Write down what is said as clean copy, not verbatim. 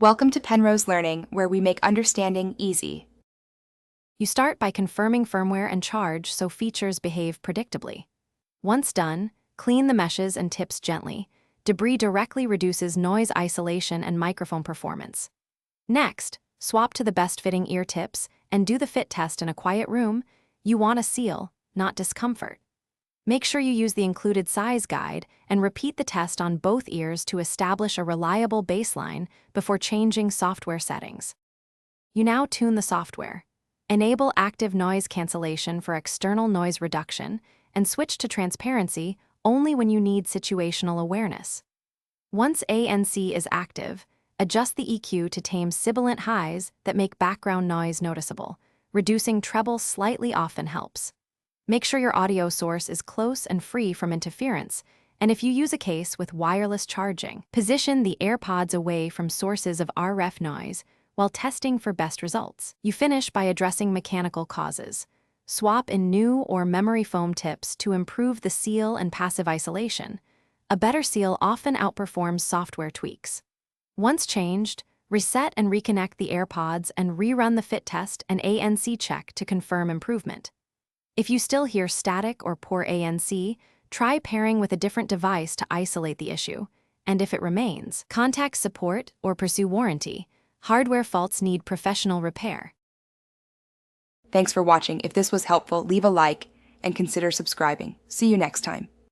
Welcome to Penrose Learning, where we make understanding easy. You start by confirming firmware and charge so features behave predictably. Once done, clean the meshes and tips gently. Debris directly reduces noise isolation and microphone performance. Next, swap to the best-fitting ear tips and do the fit test in a quiet room. You want a seal, not discomfort. Make sure you use the included size guide and repeat the test on both ears to establish a reliable baseline before changing software settings. You now tune the software. Enable active noise cancellation for external noise reduction and switch to transparency only when you need situational awareness. Once ANC is active, adjust the EQ to tame sibilant highs that make background noise noticeable. Reducing treble slightly often helps. Make sure your audio source is close and free from interference, and if you use a case with wireless charging, position the Airpods away from sources of RF noise while testing for best results. You finish by addressing mechanical causes. Swap in new or memory foam tips to improve the seal and passive isolation. A better seal often outperforms software tweaks. Once changed, reset and reconnect the Airpods and rerun the fit test and ANC check to confirm improvement. If you still hear static or poor ANC, try pairing with a different device to isolate the issue, and if it remains, contact support or pursue warranty. Hardware faults need professional repair. Thanks for watching. If this was helpful, leave a like and consider subscribing. See you next time.